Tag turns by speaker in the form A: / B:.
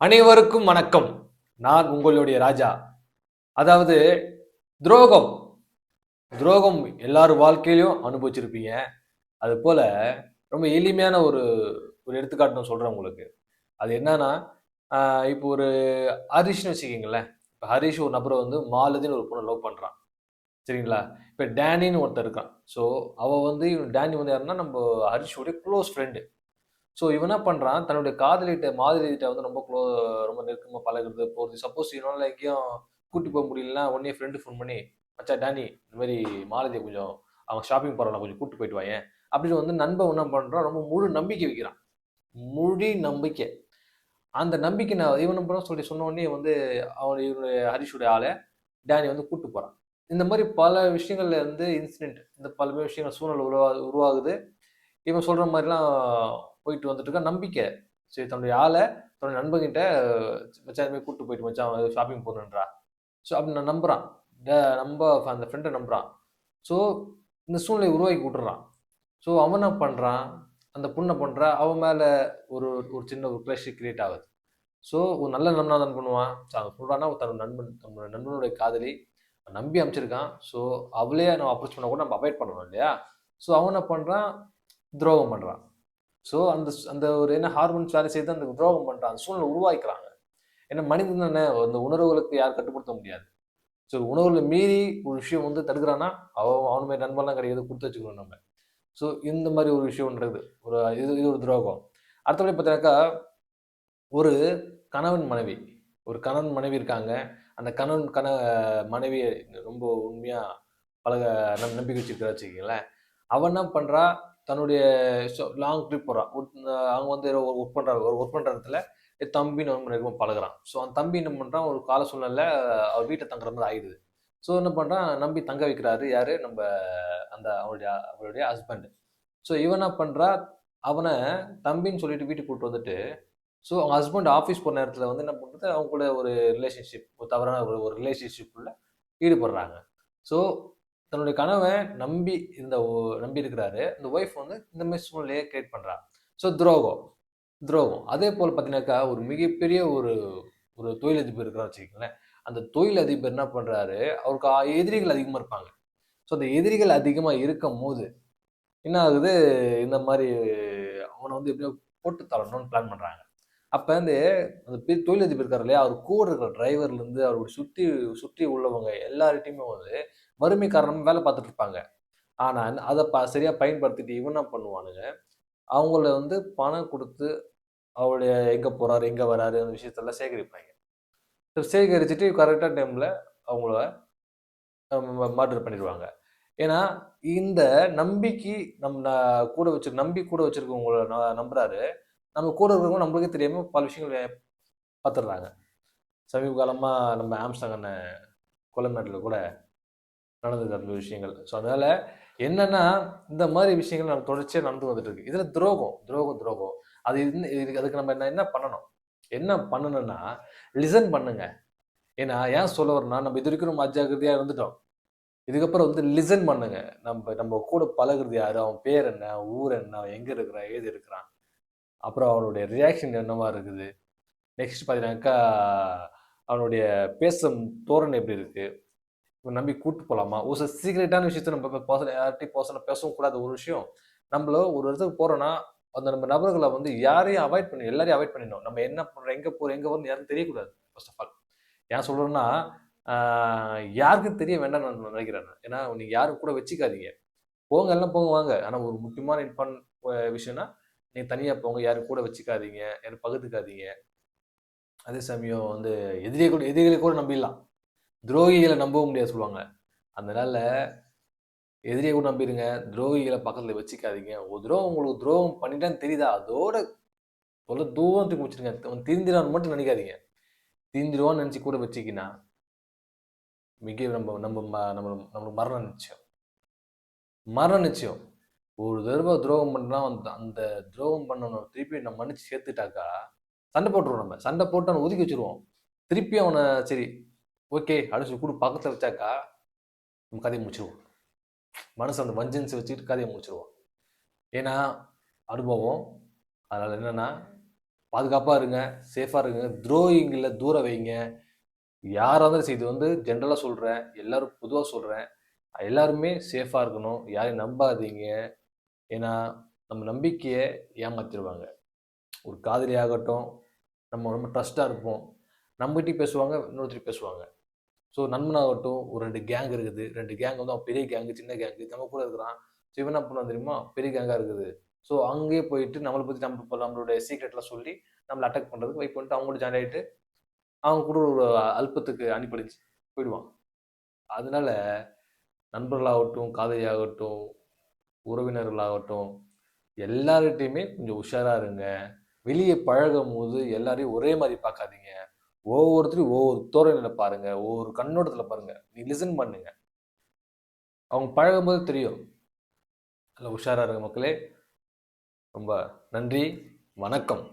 A: அனைவருக்கும் வணக்கம். நான் உங்களுடைய ராஜா. அதாவது துரோகம் துரோகம் எல்லார் வாழ்க்கையிலும் அனுபவிச்சிருப்பீங்க. அது போல ரொம்ப எளிமையான ஒரு ஒரு எடுத்துக்காட்டு நான் சொல்றேன் உங்களுக்கு. அது என்னன்னா, இப்போ ஒரு ஹரிஷ்னு வச்சுக்கங்களேன். இப்ப ஹரிஷ் ஒரு நபர வந்து மாலதின்னு ஒரு பொண்ண லவ் பண்றான். சரிங்களா? இப்ப டேனின்னு ஒருத்தன் இருக்கான். ஸோ டேனி வந்து யாருன்னா, நம்ப ஹரிஷோட குளோஸ் ஃப்ரெண்ட். ஸோ இவன் என்ன பண்றான், தன்னுடைய காதலிட்ட மாதவிகிட்ட வந்து ரொம்ப நெருக்கமா பழகுறது, போறது. சப்போஸ் இவனால எங்கேயும் கூட்டி போக முடியலன்னா, உடனே ஃப்ரெண்ட் ஃபோன் பண்ணி, "மச்சான் டேனி, இந்த மாரி மாலதிய கொஞ்சம் அவங்க ஷாப்பிங் போறாங்களாம், கொஞ்சம் கூட்டிட்டு போயிட்டு வாயேன்." அப்படின்னு வந்து நண்பன் என்ன பண்றான், ரொம்ப முழு நம்பிக்கை வைக்கிறான். முழு நம்பிக்கை. அந்த நம்பிக்கை இவன் என்ன பண்றான் சொன்ன உடனே வந்து இவனுடைய ஹரிஷுடைய ஆள டேனி வந்து கூட்டு போறான். இந்த மாரி பல விஷயங்கள்ல வந்து இன்சிடென்ட் இந்த பல விஷயங்கள் சூழ்நிலை உருவாகுது. இவன் சொல்ற மாரிலாம் போயிட்டு வந்துட்டு இருக்கான். நம்பிக்கை. சரி தன்னுடைய ஆள தன்னுடைய நண்பன்கிட்ட மச்சான் இது மாரி கூட்டு போயிட்டு மச்சான் ஷாப்பிங் போணுன்றா. ஸோ அப்படின்னு நான் நம்புறான். ட நம்ப அந்த ஃப்ரெண்ட நம்புறான். ஸோ இந்த சூழ்நிலைய உருவாக்கி விட்டுர்றான். ஸோ அவன் என்ன பண்றான், அந்த பொண்ணு பண்றா, அவன் மேல ஒரு ஒரு சின்ன ஒரு கிரஷ் கிரியேட் ஆகுது. ஸோ ஒரு நல்ல நண்பனா தான் பண்ணுவான். அவன் சொல்றான்னா தன்னோட நண்பனுடைய காதலி நம்பி அனுப்பிச்சிருக்கான். ஸோ அவளே நம்ம அப்ரோச் பண்ணா கூட நம்ம அவாய்ட் பண்ணணும் இல்லையா? ஸோ அவன் என்ன பண்றான், துரோகம் பண்றான். ஸோ அந்த ஒரு என்ன ஹார்மோன்ஸ் வேலை செய்து அந்த துரோகம் பண்றான். அந்த சூழ்நிலை உருவாக்கிறாங்க. ஏன்னா மனிதன் தானே அந்த உணர்வுகளுக்கு யாரும் கட்டுப்படுத்த முடியாது. ஸோ உணர்வுகள மீறி ஒரு விஷயம் வந்து தடுக்கிறான்னா, அவன் மாரி நண்பன்லாம் கிடையாது. குடுத்து வச்சுக்கணும் நம்ம. ஸோ இந்த மாரி ஒரு விஷயம்ன்றது. இது இது ஒரு துரோகம். அடுத்தபடி பார்த்தீங்கன்னாக்கா, ஒரு கணவன் மனைவி. ஒரு கணவன் மனைவி இருக்காங்க. அந்த கணவன் மனைவிய ரொம்ப உண்மையா பழக நம்பிக்கை வச்சிருக்கிறா வச்சுக்கங்களேன். அவ என்ன பண்றா, தன்னுடைய லாங் ட்ரிப் போறா. அவங்க வந்து ஏதோ ஒர்க் பண்ற இடத்துல என் தம்பின்னு ரொம்ப நெருக்கமா பழகுறான். ஸோ அந்த தம்பி என்ன பண்றான், ஒரு கால சூழ்நிலையில அவர் வீட்ல தங்குற மாரி ஆயிடுது. ஸோ என்ன பண்றான், நம்பி தங்க வைக்கிறாரு யாரு? அவருடைய ஹஸ்பண்ட். ஸோ இவ என்ன பண்றா, அவன தம்பின்னு சொல்லிட்டு வீட்டுக்கு கூட்டிட்டு வந்துட்டு, ஸோ அவங்க ஹஸ்பண்ட் ஆஃபீஸ் போற நேரத்துல வந்து என்ன பண்றது, அவங்க கூட ஒரு ரிலேஷன்ஷிப் ஒரு தவறான ஒரு ஒரு ரிலேஷன்ஷிப்குள்ள ஈடுபடுறாங்க. ஸோ தன்னுடைய கணவன் நம்பி இருக்கிறாரு. இந்த ஒய்ஃப் வந்து இந்த மாரி சூழ்நிலைய கிரியேட் பண்றா. ஸோ துரோகம். துரோகம். அதே போல பார்த்தீங்கன்னாக்கா, ஒரு மிகப்பெரிய ஒரு ஒரு தொழிலதிபர் இருக்கிறார்னு வச்சுக்கங்களேன். அந்த தொழிலதிபர் என்ன பண்றாரு, அவருக்கு எதிரிகள் அதிகமா இருப்பாங்க. ஸோ அந்த எதிரிகள் அதிகமா இருக்கும்போது, என்ன ஆகுது, இந்த மாரி அவன வந்து எப்படியோ போட்டு தள்ளணும்னு பிளான் பண்றாங்க. அப்ப வந்து அந்த தொழிலதிபர் இருக்காரு இல்லையா, அவர் கூட இருக்கிற டிரைவர்லேருந்து அவர சுத்தி சுற்றி உள்ளவங்க எல்லார்கிட்டயுமே வந்து வறுமை காரணமா வேலை பார்த்துட்டு இருப்பாங்க. ஆனா அத சரியா பயன்படுத்திட்டு இவன் என்ன பண்ணுவானுங்க, அவங்கள வந்து பணம் குடுத்து அவருடைய எங்க போறாரு, எங்க வராரு அந்த விஷயத்தெல்லாம் சேகரிப்பாய்ங்க. சேகரிச்சுட்டு கரெக்ட்டா டைம்ல அவங்கள மர்டர் பண்ணிருவாங்க. ஏன்னா, இந்த நம்பிக்கை நம்பி கூட வச்சிருக்கவங்கள நம்புறாரு. நம்ம கூட இருக்கிறவங்க நம்மளுக்கே தெரியாம பல விஷயங்கள் பாத்துடுறாங்க. சமீப காலமா நம்ம ஆம்ஸ்டாங் அண்ணன் கொலை மேட்ல கூட நடந்தது அந்த விஷயங்கள். ஸோ அதனால என்னன்னா, இந்த மாரி விஷயங்கள் நம்ம தொடர்ச்சியா நடந்து வந்துட்டு இருக்கு. இதுல துரோகம். அதுக்கு நம்ம என்ன என்ன பண்ணணும்? என்ன பண்ணணும்னா, லிசன் பண்ணுங்க. ஏன்னா, ஏன் சொல்ல வரேன்னா, நம்ம இதுவரைக்கும் நம்ம அஜாக்கிரதையா இருந்துட்டோம். இதுக்கப்புறம் வந்து லிசன் பண்ணுங்க. நம்ம கூட பழகுறது யாரு? அவன் பேர் என்ன? ஊர் என்ன? அவன் எங்க இருக்கிறான்? ஏது இருக்கிறான்? அப்புறம் அவனுடைய ரியாக்ஷன் என்னவா இருக்குது? நெக்ஸ்ட் பார்த்தீங்கன்னாக்கா, அவனுடைய பேசும் தோரணை எப்படி இருக்கு? இவன நம்பி கூட்டு போலாமா? ஒரு சில சீக்ரெட்டான விஷயத்த நம்ம யார்ட்டயும் பெர்சனலா பேசவும் கூடாத ஒரு விஷயம். ஒரு இடத்துக்கு போறோம்னா, அந்த நம்ம நபர்கள வந்து யாரையும் எல்லாரையும் அவாய்ட் பண்ணிடணும். நம்ம என்ன பண்றோம்? எங்க போறோம்? எங்க வரோம்ன்னு யாருக்கும் தெரியக்கூடாது. First of all. ஏன் சொல்றேன்னா, ஆ யாருக்கும் தெரிய வேண்டாம்னு நான் நினைக்கிறேன் நான். ஏன்னா, நீங்க யாரும் கூட வச்சுக்காதீங்க. போங்க எல்லாம் போங்க வாங்க. ஆனா ஒரு முக்கியமான விஷயம்னா, நீங்க தனியா போங்க. யாரும் கூட வச்சுக்காதீங்க. யாரும் பகுத்துக்காதீங்க. அதே சமயம் வந்து எதிரிகள கூட நம்பிடலாம். துரோகிகள நம்பவும் முடியாது சொல்லுவாங்க. அதனால எதிரிய கூட நம்பிருங்க. துரோகிகள பக்கத்துல வச்சுக்காதீங்க. ஒரு உங்களுக்கு துரோகம் பண்ணிட்டான்னு தெரியுதா, அதோட தொல தூரம் தூக்கி வச்சுருங்க. அவன் திருந்திருவான்னு மட்டும் நினைக்காதீங்க. திருந்திருவான்னு நினைச்சு கூட வச்சுக்கினா, மிக நம்ம நம்ம ம நம்ம நம்மளுக்கு மரணம் நிச்சயம். மரணம் நிச்சயம். ஒரு தடவ துரோகம் பண்ணா, அந்த அந்த துரோகம் பண்ணவன திருப்பி நம்ம மன்னிச்சு சேர்த்துட்டாக்கா, சண்டை போட்டுருவோம் நம்ம. சண்டை போட்டு அவன ஒதுக்கி வச்சுருவோம். திருப்பி அவன சரி, ஓகே அப்படின்னு சொல்லி பக்கத்துல வச்சாக்கா, நம்ம கதைய முடிச்சுருவோம். மனசு அந்த வஞ்சன்ஸ் வச்சுக்கிட்டு கதைய முடிச்சுருவோம். ஏன்னா, அனுபவம். அதனால என்னன்னா, பாதுகாப்பா இருங்க, சேஃபா இருங்க. துரோகிங்கள தூர வைங்க. யாரா இருந்தாலும் சரி, இது வந்து ஜென்ரலா சொல்றேன். எல்லாரும் பொதுவா சொல்றேன். எல்லாருமே சேஃபா இருக்கணும். யாரையும் நம்பாதீங்க. ஏன்னா, நம்ம நம்பிக்கைய ஏமாத்திருவாங்க. ஒரு காதலி ஆகட்டும், நம்ம ரொம்ப ட்ரஸ்ட்டா இருப்போம். நம்மகிட்டயும் பேசுவாங்க, இன்னொருத்தர் பேசுவாங்க. ஸோ நண்பனாகட்டும், ஒரு 2 கேங் இருக்குது. 2 கேங் வந்து அவன் பெரிய கேங், சின்ன கேங். நம்ம கூட இருக்கிறான். ஸோ இவன் என்ன பண்ணுவான் தெரியுமா? பெரிய கேங்கா இருக்குது. ஸோ அங்கேயே போயிட்டு நம்மள பத்தி நம்மளுடைய சீக்ரெட்லாம் சொல்லி, நம்மள அட்டாக் பண்றதுக்கு வெயிட் பண்ணிட்டு அவங்க கூட ஜாயின் ஆயிட்டு, அவங்க கூட ஒரு அல்பத்துக்கு அணிபடிஞ்சு போயிடுவான். அதனால நண்பர்களாகட்டும், காதலியாகட்டும், உறவினர்களாகட்டும், எல்லார்கிட்டயுமே கொஞ்சம் உஷாரா இருங்க. வெளிய பழகும்போது எல்லாரையும் ஒரே மாரி பார்க்காதீங்க. ஒவ்வொருத்தரையும் ஒவ்வொரு தோரணையில பாருங்க. ஒவ்வொரு கண்ணோட்டத்துல பாருங்க. நீ லிசன் பண்ணுங்க. அவங்க பழகும்போது தெரியும். நல்ல உஷாரா இருங்க மக்களே. ரொம்ப நன்றி. வணக்கம்.